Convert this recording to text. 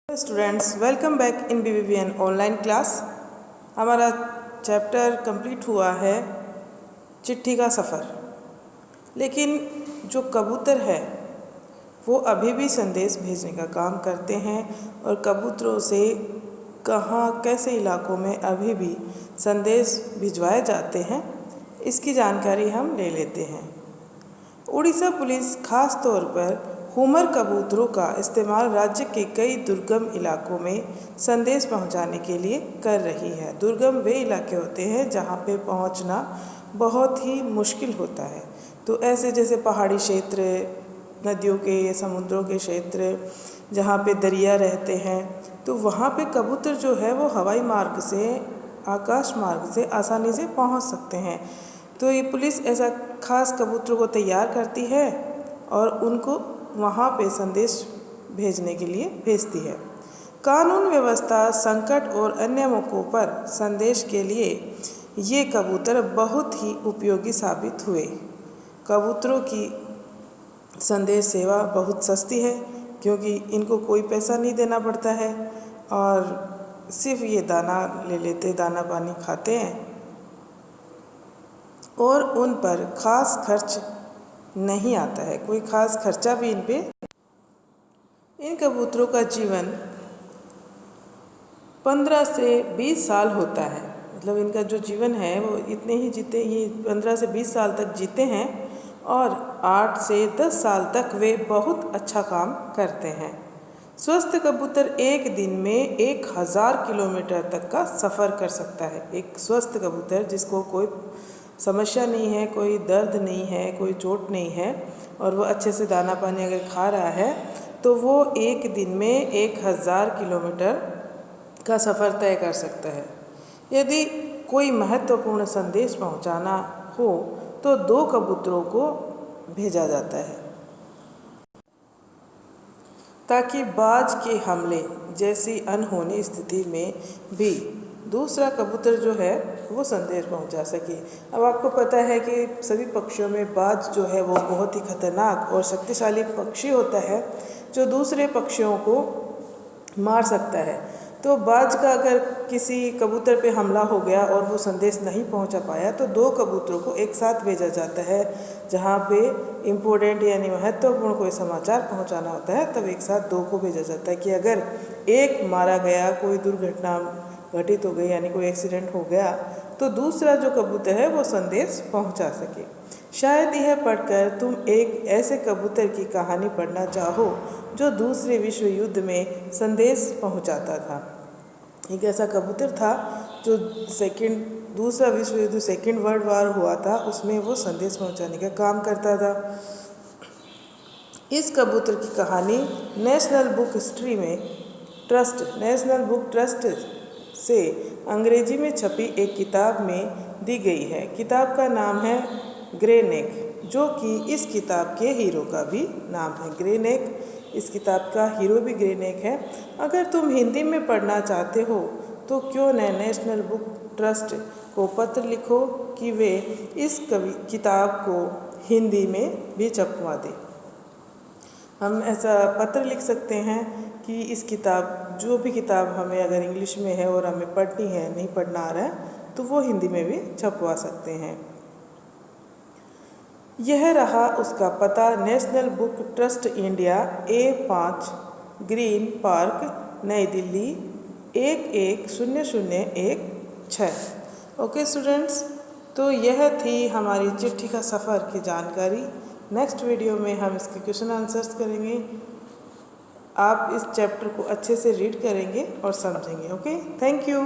Students, welcome back in BBVN online class. हमारा chapter complete हुआ है चिट्ठी का सफ़र। लेकिन जो कबूतर है वो अभी भी संदेश भेजने का काम करते हैं और कबूतरों से कहाँ कैसे इलाकों में अभी भी संदेश भिजवाए जाते हैं, इसकी जानकारी हम ले लेते हैं। उड़ीसा पुलिस खास तौर पर हुमर कबूतरों का इस्तेमाल राज्य के कई दुर्गम इलाकों में संदेश पहुंचाने के लिए कर रही है। दुर्गम वे इलाके होते हैं जहां पे पहुंचना बहुत ही मुश्किल होता है। तो ऐसे जैसे पहाड़ी क्षेत्र, नदियों के, समुद्रों के क्षेत्र जहां पे दरिया रहते हैं, तो वहां पे कबूतर जो है वो हवाई मार्ग से, आकाश मार्ग से आसानी से पहुंच सकते हैं। तो ये पुलिस ऐसा खास कबूतरों को तैयार करती है और उनको वहाँ पे संदेश भेजने के लिए भेजती है। कानून व्यवस्था, संकट और अन्य मौक़ों पर संदेश के लिए ये कबूतर बहुत ही उपयोगी साबित हुए। कबूतरों की संदेश सेवा बहुत सस्ती है क्योंकि इनको कोई पैसा नहीं देना पड़ता है और सिर्फ ये दाना ले लेते, दाना पानी खाते हैं और उन पर ख़ास खर्च नहीं आता है, कोई ख़ास खर्चा भी इन पे। इन कबूतरों का जीवन 15 से 20 साल होता है। मतलब इनका जो जीवन है वो इतने ही जीते, ये 15 से 20 साल तक जीते हैं और 8 से 10 साल तक वे बहुत अच्छा काम करते हैं। स्वस्थ कबूतर एक दिन में 1000 किलोमीटर तक का सफ़र कर सकता है। एक स्वस्थ कबूतर जिसको कोई समस्या नहीं है, कोई दर्द नहीं है, कोई चोट नहीं है और वो अच्छे से दाना पानी अगर खा रहा है तो वो एक दिन में 1000 किलोमीटर का सफ़र तय कर सकता है। यदि कोई महत्वपूर्ण संदेश पहुंचाना हो तो 2 कबूतरों को भेजा जाता है ताकि बाज के हमले जैसी अनहोनी स्थिति में भी दूसरा कबूतर जो है वो संदेश पहुंचा सके। अब आपको पता है कि सभी पक्षियों में बाज जो है वो बहुत ही खतरनाक और शक्तिशाली पक्षी होता है जो दूसरे पक्षियों को मार सकता है। तो बाज का अगर किसी कबूतर पे हमला हो गया और वो संदेश नहीं पहुंचा पाया तो 2 कबूतरों को एक साथ भेजा जाता है। जहाँ पे इम्पोर्टेंट यानी महत्वपूर्ण कोई समाचार पहुंचाना होता है तब एक साथ 2 को भेजा जाता है कि अगर एक मारा गया, कोई दुर्घटना घटित हो गई यानी कोई एक्सीडेंट हो गया तो दूसरा जो कबूतर है वो संदेश पहुंचा सके। शायद यह पढ़कर तुम एक ऐसे कबूतर की कहानी पढ़ना चाहो जो दूसरे विश्व युद्ध में संदेश पहुंचाता था। एक ऐसा कबूतर था जो दूसरा विश्व युद्ध, सेकेंड वर्ल्ड वॉर हुआ था, उसमें वो संदेश पहुंचाने का काम करता था। इस कबूतर की कहानी नेशनल बुक ट्रस्ट से अंग्रेजी में छपी एक किताब में दी गई है। किताब का नाम है ग्रे नेक, जो कि इस किताब के हीरो का भी नाम है। ग्रे नेक, इस किताब का हीरो भी ग्रे नेक है। अगर तुम हिंदी में पढ़ना चाहते हो तो क्यों न नेशनल बुक ट्रस्ट को पत्र लिखो कि वे इस किताब को हिंदी में भी छपवा दें। हम ऐसा पत्र लिख सकते हैं कि इस किताब, जो भी किताब हमें अगर इंग्लिश में है और हमें पढ़नी है, नहीं पढ़ना आ रहा है तो वो हिंदी में भी छपवा सकते हैं। यह रहा उसका पता, national book trust India, A5 green park, नई दिल्ली 110016। ओके स्टूडेंट्स, तो यह थी हमारी चिट्ठी का सफ़र की जानकारी। नेक्स्ट वीडियो में हम इसके क्वेश्चन आंसर्स करेंगे। आप इस चैप्टर को अच्छे से रीड करेंगे और समझेंगे। Okay, thank you.